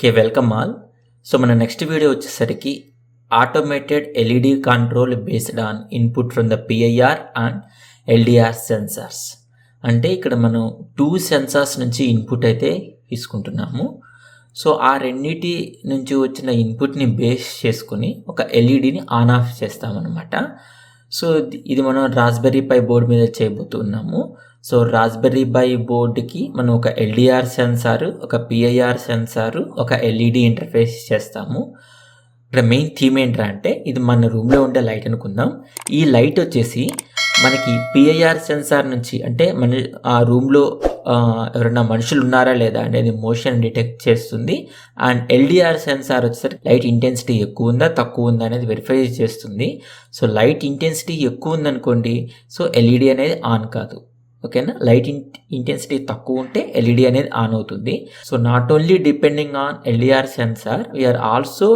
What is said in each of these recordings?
Okay, welcome all. So మన next video వచ్చేసరికి automated LED control based on input from the PIR and LDR sensors. అంటే ఇక్కడ మనం 2 sensors నుంచి input అయితే తీసుకుంటున్నాము. సో ఆ రెండింటి నుంచి వచ్చిన ఇన్పుట్ని బేస్ చేసుకుని ఒక ఎల్ఈడిని ఆన్ ఆఫ్ చేస్తామన్నమాట. సో ఇది మనం రాస్బెర్రీ పై బోర్డు మీద చేయబోతున్నాము. సో రాస్బెర్రీ పై బోర్డుకి మనం ఒక ఎల్డిఆర్ సెన్సార్, ఒక పిఐఆర్ సెన్సార్, ఒక ఎల్ఈడి ఇంటర్ఫేస్ చేస్తాము. ఇక్కడ మెయిన్ థీమ్ ఏంటంటే ఇది మన రూమ్లో ఉండే లైట్ అనుకుందాం. ఈ లైట్ వచ్చేసి మనకి పిఐఆర్ సెన్సార్ నుంచి అంటే మన ఆ రూమ్లో ఎవరైనా మనుషులు ఉన్నారా లేదా అనేది మోషన్ డిటెక్ట్ చేస్తుంది. అండ్ ఎల్డిఆర్ సెన్సార్ వచ్చేసరికి లైట్ ఇంటెన్సిటీ ఎక్కువ ఉందా తక్కువ ఉందా అనేది వెరిఫై చేస్తుంది. సో లైట్ ఇంటెన్సిటీ ఎక్కువ ఉందనుకోండి, సో ఎల్ఈడి అనేది ఆన్ కాదు. ఓకేనా, లైట్ ఇంటెన్సిటీ తక్కువ ఉంటే ఎల్ఈడి అనేది ఆన్ అవుతుంది. So not only depending on LDR sensor, we're also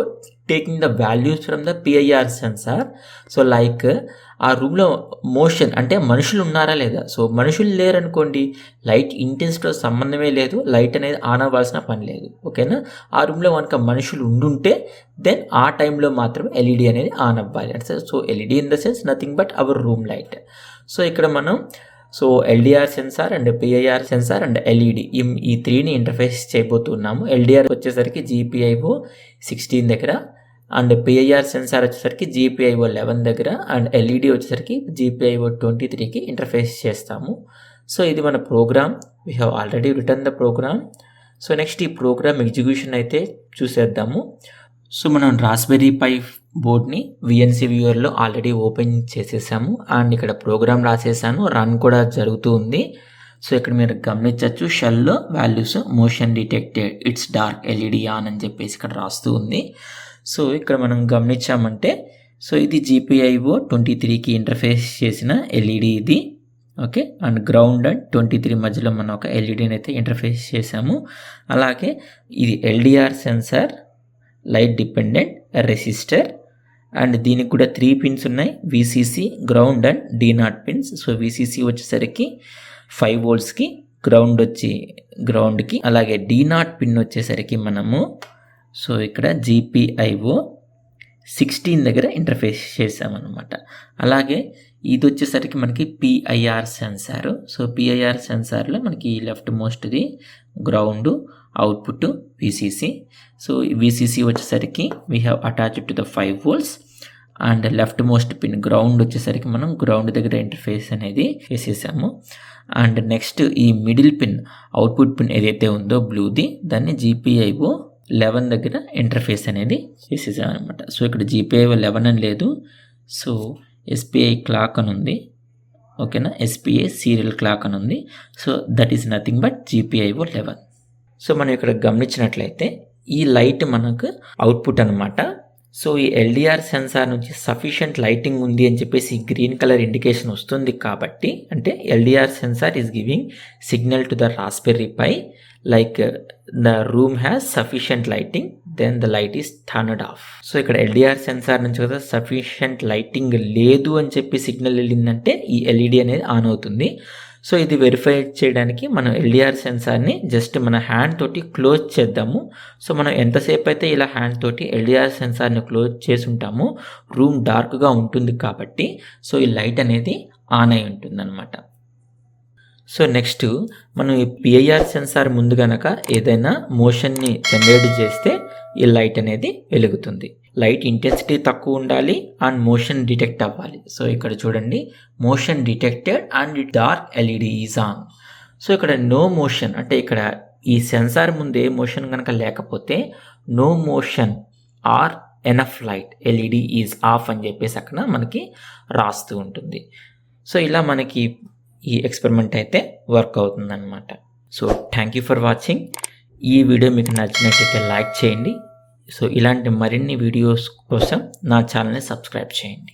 taking the values from the PIR sensor. So like ఆ రూమ్లో మోషన్ అంటే మనుషులు ఉన్నారా లేదా. సో మనుషులు లేరనుకోండి, లైట్ ఇంటెన్సిటీతో సంబంధమే లేదు, లైట్ అనేది ఆన్ అవ్వాల్సిన పని లేదు. ఓకేనా, ఆ రూమ్లో కనుక మనుషులు ఉండుంటే దెన్ ఆ టైంలో మాత్రమే ఎల్ఈడి అనేది ఆన్ అవ్వాలి. అంటే so LED in the sense nothing but our room light. So ఇక్కడ మనం LDR sensor and PIR sensor and LED ఈ 3ని ఇంటర్ఫేస్ చేయబోతున్నాము. ఎల్డిఆర్ వచ్చేసరికి GPIO 16 దగ్గర, అండ్ పిఐఆర్ సెన్సార్ వచ్చేసరికి GPIO 11 దగ్గర, అండ్ ఎల్ఈడి వచ్చేసరికి GPIO 23కి ఇంటర్ఫేస్ చేస్తాము. సో ఇది మన program. We have already written the program. So next ఈ ప్రోగ్రామ్ ఎగ్జిక్యూషన్ అయితే చూసేద్దాము. సో మనం రాస్బెర్రీ పై బోర్డ్ని VNC వ్యూవర్లో ఆల్రెడీ ఓపెన్ చేసేసాము అండ్ ఇక్కడ ప్రోగ్రామ్ రాసేసాను, రన్ కూడా జరుగుతూ ఉంది. సో ఇక్కడ మీరు గమనించవచ్చు, షెల్లో values motion detected, it's dark LED on అని చెప్పేసి ఇక్కడ రాస్తూ ఉంది. సో ఇక్కడ మనం గమనించామంటే సో ఇది GPIO 23కి ఇంటర్ఫేస్ చేసిన ఎల్ఈడి ఇది. ఓకే, అండ్ గ్రౌండ్ అండ్ 23 మధ్యలో మనం ఒక ఎల్ఈడిని అయితే ఇంటర్ఫేస్ చేసాము. అలాగే ఇది LDR sensor, light dependent resistor, and దీనికి కూడా 3 పిన్స్ ఉన్నాయి, VCC, ground and D0 pins. So VCC వచ్చేసరికి 5 voltsకి, గ్రౌండ్ వచ్చి గ్రౌండ్కి, అలాగే D0 పిన్ వచ్చేసరికి మనము సో ఇక్కడ GPIO 16 దగ్గర ఇంటర్ఫేస్ చేసామన్నమాట. అలాగే ఇది వచ్చేసరికి మనకి పిఐఆర్ సెన్సార్. సో పిఐఆర్ సెన్సార్లో మనకి లెఫ్ట్ మోస్ట్ది ground, output VCC. So VCC వచ్చేసరికి we have attached to the 5 volts and left most pin ground వచ్చేసరికి మనం గ్రౌండ్ దగ్గర ఇంటర్ఫేస్ అనేది చేసేసాము. అండ్ నెక్స్ట్ ఈ మిడిల్ పిన్ అవుట్పుట్ పిన్ ఏదైతే ఉందో బ్లూది, దాన్ని GPIO 11 దగ్గర ఇంటర్ఫేస్ అనేది చేసేసాం అనమాట. సో ఇక్కడ GPIO 11 అని లేదు, సో SPI క్లాక్ అని ఉంది. ఓకేనా, SPI సీరియల్ క్లాక్ అని ఉంది. So that is nothing but GPIO 11. So మనం ఇక్కడ గమనించినట్లయితే ఈ లైట్ మనకు అవుట్పుట్ అనమాట. సో ఈ ఎల్డిఆర్ సెన్సార్ నుంచి సఫిషియంట్ లైటింగ్ ఉంది అని చెప్పేసి గ్రీన్ కలర్ ఇండికేషన్ వస్తుంది. కాబట్టి అంటే LDR sensor is giving signal to the Raspberry Pi like the room has sufficient lighting, then the light is turned off. So ఇక్కడ ఎల్డిఆర్ సెన్సార్ నుంచి కదా సఫిషియంట్ లైటింగ్ లేదు అని చెప్పి సిగ్నల్ వెళ్ళిందంటే ఈ ఎల్ఈడి అనేది ఆన్ అవుతుంది. సో ఇది వెరిఫై చేయడానికి మనం ఎల్డిఆర్ సెన్సార్ని జస్ట్ మన హ్యాండ్ తోటి క్లోజ్ చేద్దాము. సో మనం ఎంతసేపు అయితే ఇలా హ్యాండ్ తోటి ఎల్డిఆర్ సెన్సార్ని క్లోజ్ చేసి ఉంటామో రూమ్ డార్క్గా ఉంటుంది కాబట్టి సో ఈ లైట్ అనేది ఆన్ అయి ఉంటుంది అనమాట. సో నెక్స్ట్ మనం ఈ పిఐఆర్ సెన్సార్ ముందు కనుక ఏదైనా మోషన్ని జనరేట్ చేస్తే ఈ లైట్ అనేది వెలుగుతుంది. లైట్ ఇంటెన్సిటీ తక్కువ ఉండాలి అండ్ మోషన్ డిటెక్ట్ అవ్వాలి. సో ఇక్కడ చూడండి, motion detected and dark LED is on. So ఇక్కడ నో మోషన్ అంటే ఇక్కడ ఈ సెన్సార్ ముందే మోషన్ కనుక లేకపోతే no motion or enough light LED is off అని చెప్పేసి అక్కడ మనకి రాస్తూ ఉంటుంది. సో ఇలా మనకి ఈ ఎక్స్పెరిమెంట్ అయితే వర్క్ అవుతుందన్నమాట. So thank you for watching. ఈ వీడియో మీకు నచ్చినట్టయితే లైక్ చేయండి. సో ఇలాంటి మరిన్ని వీడియోస్ కోసం నా ఛానల్ని సబ్స్క్రైబ్ చేయండి.